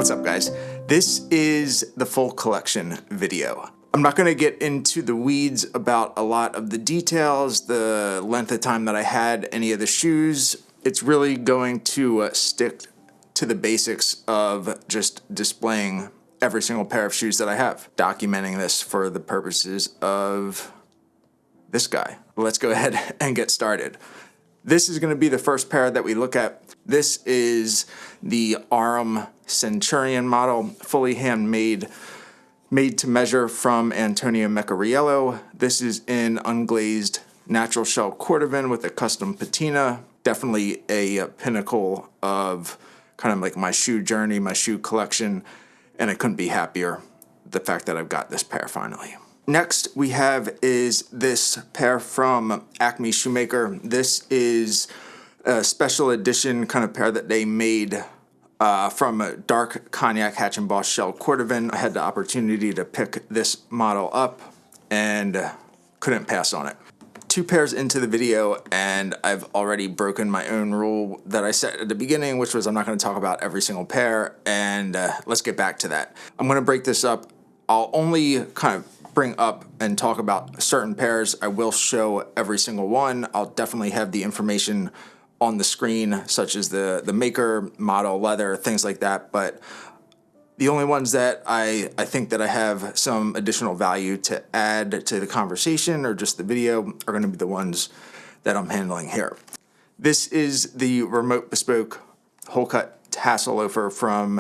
What's up, guys? This is the full collection video. I'm not going to get into the weeds about a lot of the details, the length of time that I had any of the shoes. It's really going to stick to the basics of just displaying every single pair of shoes that I have, documenting this for the purposes of this guy. Let's go ahead and get started. This is going to be the first pair that we look at. This is the Arum Centurion model, fully handmade, made to measure from Antonio Mecariello. This is in unglazed natural shell cordovan with a custom patina. Definitely a pinnacle of kind of like my shoe journey, my shoe collection, and I couldn't be happier the fact that I've got this pair finally. Next we have is this pair from Acme Shoemaker. This is a special edition kind of pair that they made from a dark cognac hatch embossed shell cordovan. I had the opportunity to pick this model up and couldn't pass on it. Two pairs into the video and I've already broken my own rule that I set at the beginning, which was I'm not going to talk about every single pair, and let's get back to that. I'm going to break this up. I'll only kind of bring up and talk about certain pairs. I will show every single one. I'll definitely have the information on the screen, such as the maker, model, leather, things like that, but the only ones that I think that I have some additional value to add to the conversation or just the video are going to be the ones that I'm handling here. This is the remote bespoke Wholecut tassel loafer from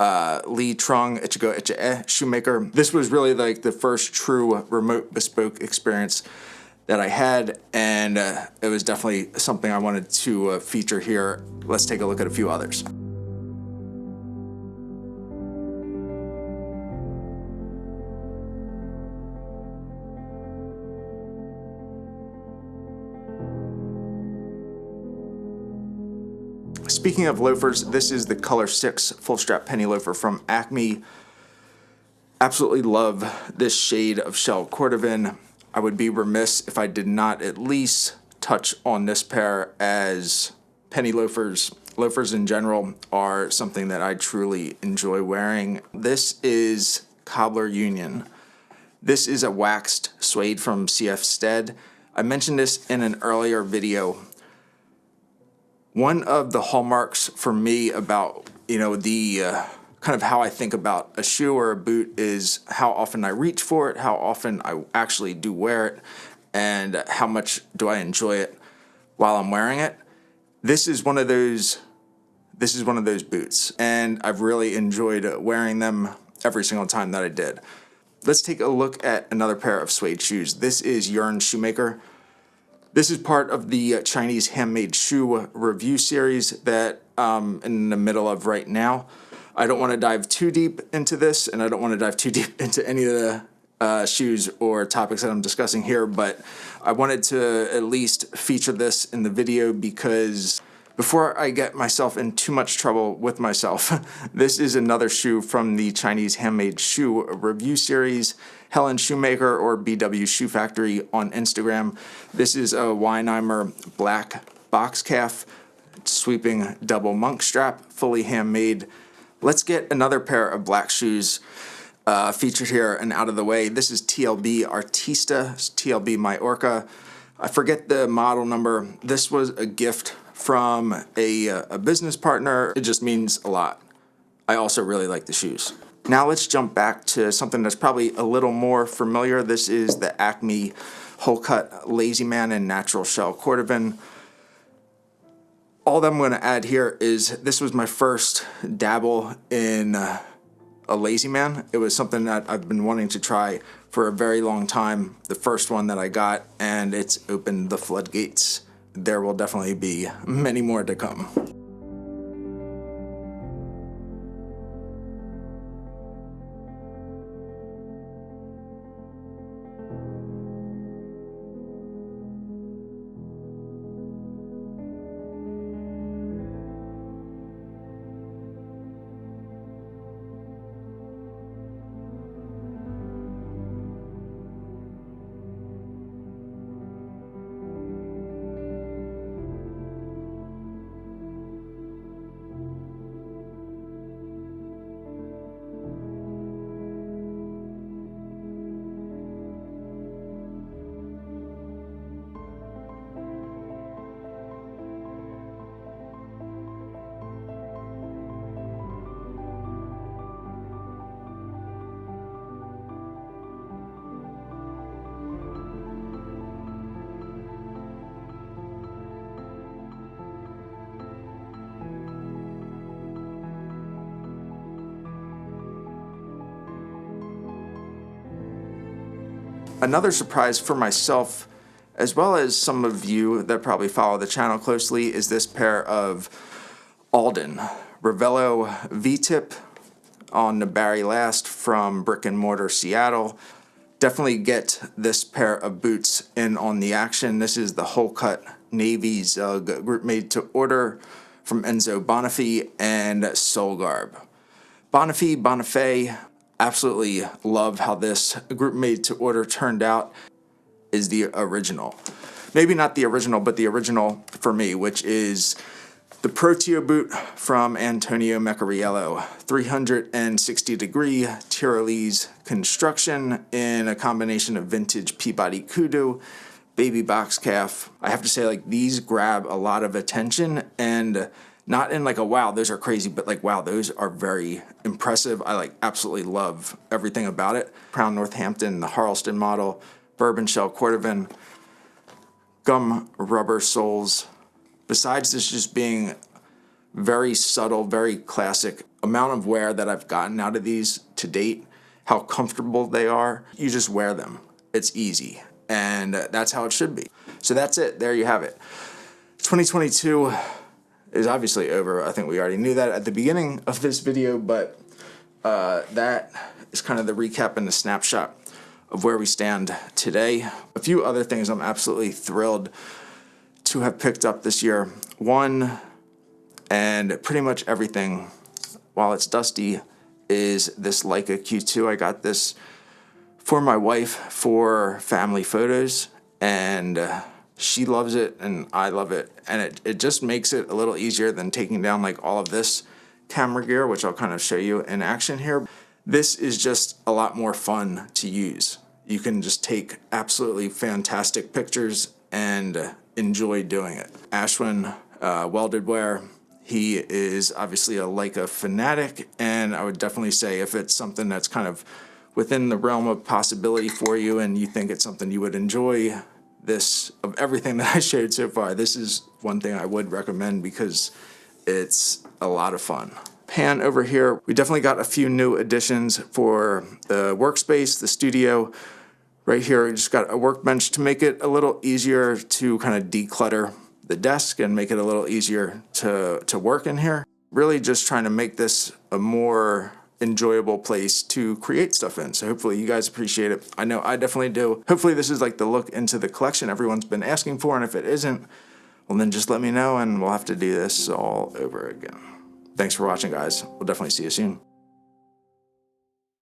Lee Trung Ichigo Ichie Shoemaker. This was really like the first true remote bespoke experience that I had, and it was definitely something I wanted to feature here. Let's take a look at a few others. Speaking of loafers, this is the Color 6 full strap penny loafer from Acme. Absolutely love this shade of shell cordovan. I would be remiss if I did not at least touch on this pair, as penny loafers, loafers in general, are something that I truly enjoy wearing. This is Cobbler Union. This is a waxed suede from CF Stead. I mentioned this in an earlier video. One of the hallmarks for me about, the kind of how I think about a shoe or a boot is how often I reach for it, how often I actually do wear it, and how much do I enjoy it while I'm wearing it. This is one of those boots, and I've really enjoyed wearing them every single time that I did. Let's take a look at another pair of suede shoes. This is Yearn Shoemaker. This is part of the Chinese handmade shoe review series that I'm in the middle of right now. I don't want to dive too deep into this, and I don't want to dive too deep into any of the shoes or topics that I'm discussing here, but I wanted to at least feature this in the video because before I get myself in too much trouble with myself, this is another shoe from the Chinese handmade shoe review series, Helen Shoemaker or BW Shoe Factory on Instagram. This is a Weinheimer black box calf, sweeping double monk strap, fully handmade. Let's get another pair of black shoes featured here and out of the way. This is TLB Artista, TLB Majorca. I forget the model number. This was a gift from a business partner. It just means a lot. I also really like the shoes. Now let's jump back to something that's probably a little more familiar. This is the Acme Wholecut Lazyman in natural shell cordovan. All that I'm going to add here is this was my first dabble in a Lazyman. It was something that I've been wanting to try for a very long time. The first one that I got, and it's opened the floodgates. There will definitely be many more to come. Another surprise for myself, as well as some of you that probably follow the channel closely, is this pair of Alden Ravello V-tip on the Barry Last from Brick and Mortar Seattle. Definitely get this pair of boots in on the action. This is the Wholecut Navy Zug group made to order from Enzo Bonifay and Solgarb. Bonifay, absolutely love how this group made to order turned out. Is the original. Maybe not the original, but the original for me, which is the Proteo boot from Antonio Mecariello. 360 degree Tyrolese construction in a combination of vintage Peabody Kudu, baby box calf. I have to say, like, these grab a lot of attention, and not in like a wow, those are crazy, but like, wow, those are very impressive. I like absolutely love everything about it. Crown Northampton, the Harleston model, bourbon shell cordovan, gum rubber soles. Besides this just being very subtle, very classic, amount of wear that I've gotten out of these to date, how comfortable they are, you just wear them. It's easy, and that's how it should be. So that's it, there you have it. 2022 is obviously over. I think we already knew that at the beginning of this video, but that is kind of the recap and the snapshot of where we stand today. A few other things I'm absolutely thrilled to have picked up this year. One, and pretty much everything, while it's dusty, is this Leica Q2. I got this for my wife for family photos, and she loves it and I love it. And it just makes it a little easier than taking down like all of this camera gear, which I'll kind of show you in action here. This is just a lot more fun to use. You can just take absolutely fantastic pictures and enjoy doing it. Ashwin, Welded Wear, he is obviously a Leica fanatic, and I would definitely say if it's something that's kind of within the realm of possibility for you and you think it's something you would enjoy, this, of everything that I showed so far, this is one thing I would recommend because it's a lot of fun. Pan over here, we definitely got a few new additions for the workspace, the studio. Right here, we just got a workbench to make it a little easier to kind of declutter the desk and make it a little easier to work in here. Really just trying to make this a more enjoyable place to create stuff in. So hopefully you guys appreciate it. I know I definitely do. Hopefully this is like the look into the collection everyone's been asking for, and if it isn't, well then just let me know and we'll have to do this all over again. Thanks for watching, guys. We'll definitely see you soon.